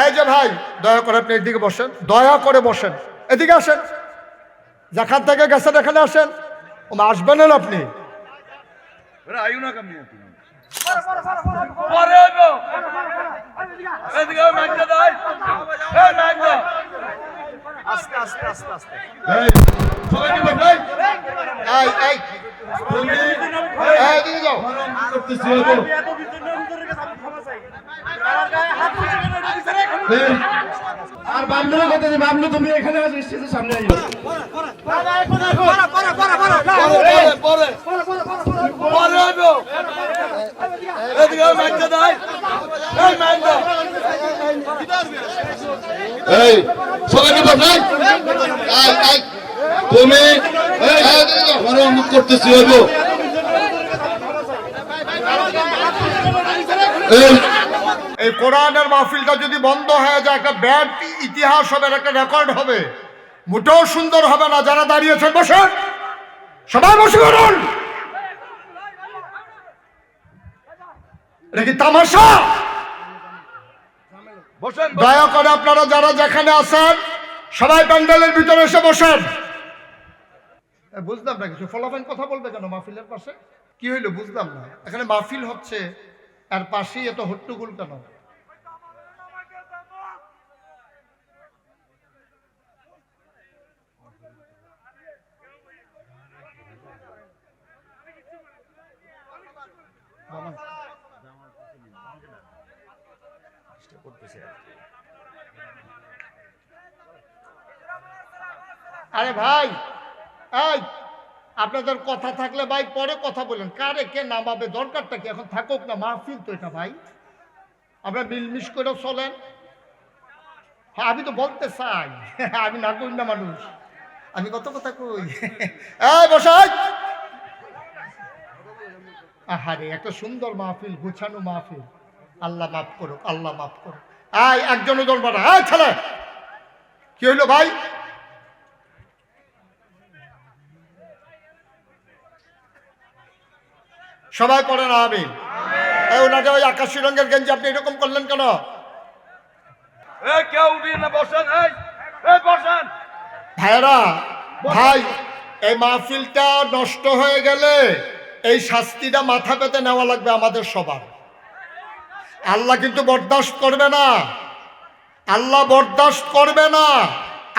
এই যে ভাই, দয়া করে আপনি এদিকে বসেন, দয়া করে বসেন, এদিকে আসেন। যেখান থেকে গেছেন এখানে আসেন। আসবেন না আপনি? আর বামনুর কথা যে বামনু তুমি এখানে আজ স্টেজের সামনে আইও। এই সবাইকে বসাই। তুমি মুখ করতেছি হইব। এই কোরআনের মাহফিলটা যদি বন্ধ হয়ে যায়, একটা ব্যাড ইতিহাস হবে, একটা রেকর্ড হবে, মোটেও সুন্দর হবে না। যারা দাঁড়িয়েছেন বসেন, সবাই বসে পড়ুন। এটা কি তামাশা? দয়া করে আপনারা যারা যেখানে আছেন সবাই প্যান্ডেলের ভিতরে এসে বসেন। বুঝলাম না কিছু, ফলাফল কথা বলবে কেন মাহফিলের পাশে? কি হইলো বুঝলাম না। এখানে মাহফিল হচ্ছে, আর পাশেই এত হট্টগোল কেন? আরে ভাই, এই আপনাদের কথা থাকলে ভাই পরে কথা বলেন। কারে কে নামাবে দরকারটা কি? এখন থাকুক না, মাহফিল তো এটা ভাই, আপনারা মিলমিশ করে চলেন। হ্যাঁ, আমি তো বলতে চাই, আমি না কই না মানুষ, আমি কত কথা কই। এই বসাই। আহারে, একটা সুন্দর মাহফিল, গুছানো মাহফিল। আল্লাহ মাফ করুক, আল্লাহ মাফ করুক। এই একজন দল বাড়া, এই ছেলে কি হইলো ভাই? সবাই পড়েন আমিন। এই ওনাটা ওই আকাশী রঙের গেঞ্জি আপনি এরকম করলেন কেন? ভাইরা ভাই, এই মাহফিলটা নষ্ট হয়ে গেলে এই শাস্তিটা মাথা পেতে নেওয়া লাগবে আমাদের সবার। আল্লাহ কিন্তু বরদাস্ত করবে না, আল্লাহ বরদাস্ত করবে না।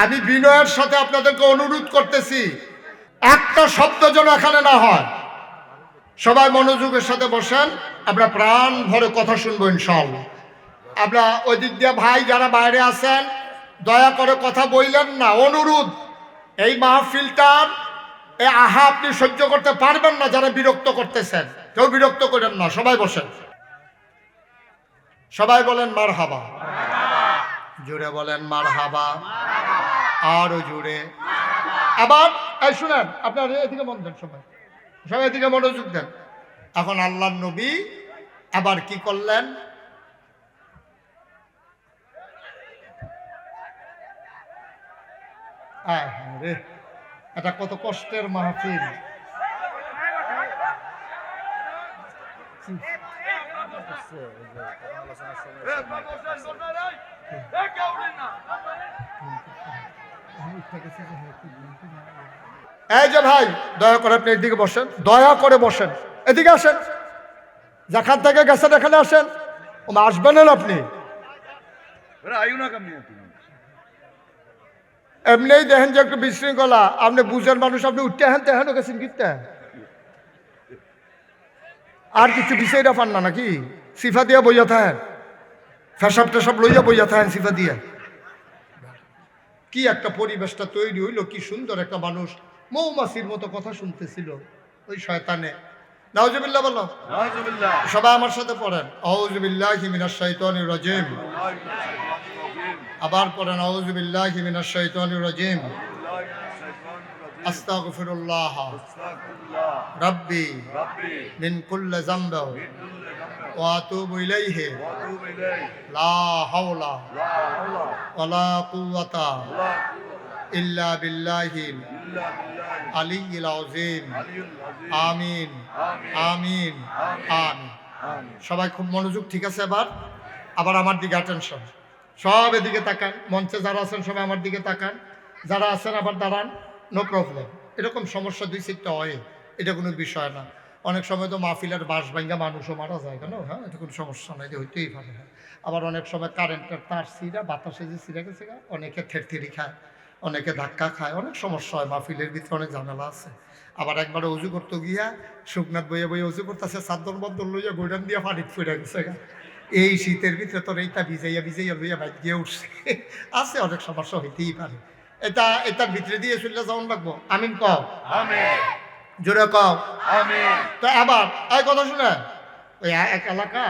আমি বিনয়ের সাথে আপনাদেরকে অনুরোধ করতেছি, একটা শব্দ যেন এখানে না হয়। সবাই মনোযোগের সাথে বসেন, আমরা প্রাণ ভরে কথা শুনবো ইনশাআল্লাহ। আমরা ওই দিক দিয়ে ভাই যারা বাইরে আছেন দয়া করে কথা বললেন না, অনুরোধ। এই মাহফিলটার এই আহা আপনি সহ্য করতে পারবেন না, যারা বিরক্ত করতেছেন কেউ বিরক্ত করেন না। সবাই বসেন, সবাই বলেন মারহাবা। জোরে বলেন মারহাবা, আরো জোরে। আবার এই শুনেন, আপনার এদিকে মন দেন, সবাই সবাই এদিকে মনোযোগ দেন। এখন আল্লাহর নবী আবার কি করলেন? রে, এটা কত কষ্টের মাহফিল। এই যে ভাই, দয়া করে আপনি এদিকে বসেন, দয়া করে বসেন, এদিকে আসেন। যেখান থেকে গেছেন এখানে আসেন। আসবেন না আপনি? এমনিই দেখেন যে একটু বিশৃঙ্খলা, আপনি বুঝেন মানুষ, আপনি উঠতে হেন তেহেন গেছেন কিনতে আর কিছু বিষয়টা পান না নাকি? সিফা দিয়া বইয়া থাকেন, ফেসাব টেসাব লইয়া বইয়া থাকেন সিফা দিয়া। কি একটা পরিবেশটা তৈরি হইলো, কি সুন্দর একটা মানুষ মৌমাছির মতো কথা শুনতেছিল ওই শয়তানে। নাউজুবিল্লাহ বলো, সবাই আমার সাথে পড়েন, আউযু বিল্লাহি মিনাশ শাইতানির রাজিম। আবার পড়েন, আউযু বিল্লাহি মিনাশ শাইতানির রাজিম। আস্তাগফিরুল্লাহ রাব্বি মিন কুল্লি যামবিন ওয়া আতুবু ইলাইহি লা হাওলা ওয়ালা কুওয়াতা ইল্লা বিল্লাহিল আলিয়্যিল আযীম। আমিন আমিন আমিন। সবাই খুব মনোযোগ, ঠিক আছে? এবার আবার আমার দিকে অ্যাটেনশন। সব এদিকে তাকান, মঞ্চে যারা আছেন সবাই আমার দিকে তাকান, যারা আছেন আবার দাঁড়ান, নো প্রবলেম। এরকম সমস্যা দুই সিটটা হয়, এটা কোনো বিষয় না। অনেক সময় তো মাহফিলের বাঁশ ভাঙ্গা মানুষও মারা যায় কেন, হ্যাঁ, এটা কোনো সমস্যা নাই, এটা হইতেই পারে। হ্যাঁ, আবার অনেক সময় কারেন্টের তার সিরা বাতাসে যে সিরা গেছে, অনেকে থেরথেরি খায়, অনেকে ধাক্কা খায়, অনেক সমস্যা হয়, মাহফিলের ভিতরে অনেক ঝামেলা আছে। আবার একবারে উজু করতে গিয়া শুকনাথ বইয়ে বইয়ে উজু করতেছে, চাদর বদল লইয়া গোডান দিয়া পানিত ফুটে গেছে। এই শীতের ভিতরে তোর এইটা ভিজাইয়া ভিজাইয়া লইয়া বাইক দিয়ে উঠছে, আছে অনেক সমস্যা হইতেই পারে। এটার ভিতরে দিয়ে চলে যাওয়ান লাগবো। আমিন কও, জোরে কও। তো আবার এই কথা শুনে, ওই এক এলাকা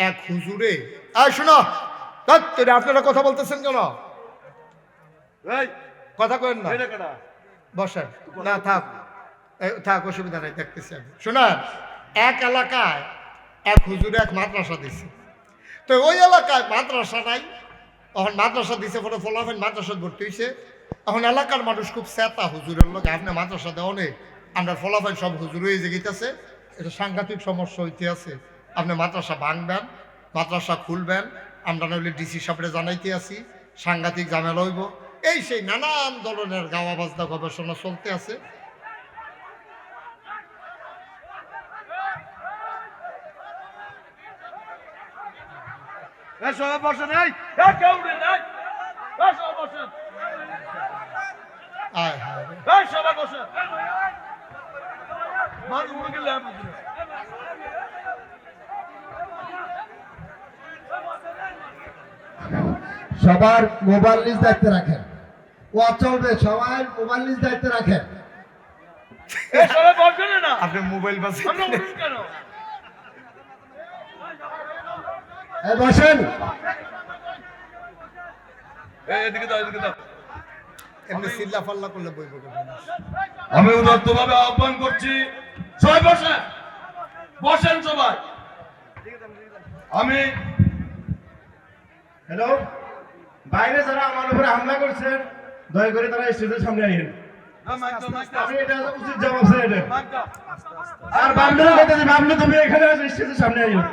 এক হুজুরে, এই শোনো, তোর আপনারা কথা বলতেছেন কেন? কথা কেন না, বসেন না, থাক থাক, অসুবিধা নাই, দেখতেছি আমি। শোনেন, এক এলাকায় এক হুজুরে এক মাদ্রাসা দিছে। তো ওই এলাকায় মাদ্রাসা নাই, এখন মাদ্রাসা দিছে, পরে ফলাফেন মাদ্রাসা ভর্তি হয়েছে। এখন এলাকার মানুষ খুব চেতা হুজুরের লোক, আপনি মাদ্রাসা দেওয়া নেই, আমরা ফলাফেন সব হুজুর হয়ে যেতেছে, এটা সাংঘাতিক সমস্যা হইতে আছে। আপনি মাদ্রাসা ভাঙবেন, মাদ্রাসা খুলবেন, আমরা নইলে ডিসি সাহেবরে জানাইতে আছি, সাংঘাতিক ঝামেলা হইব। এই সেই নানান ধরনের গাওয়া বাজনা গবেষণা চলতে আছে। সবাই বসে নাই, কেউ নাই, সবাই বসেন, আয় হায়, সবাই বসেন। সবার মোবাইল লিস্ট দায়িত্বে রাখেন, ও চলবে, সবাই মোবাইল লিস্ট দায়িত্বে রাখেন। সবাই বসেন না, আপনি মোবাইল বাজে আমরা উঠুন কেন? এই বসেন, এদিকে দাও, এদিকে দাও। এমনি চিল্লা ফাল্লা করলে বইব কেন? আমি উদাত্তভাবে আহ্বান করছি, সবাই বসেন, বসেন সবাই। আমি হ্যালো, বাইরে যারা আমার উপরে হামলা করছেন, দয়া করে তারা স্টেজের সামনে আইন। আপনি এটা উচিত জবাব স্যার এটা। আর বামনুর কথা যে বামনু তুমি এখানে স্টেজের সামনে আইন।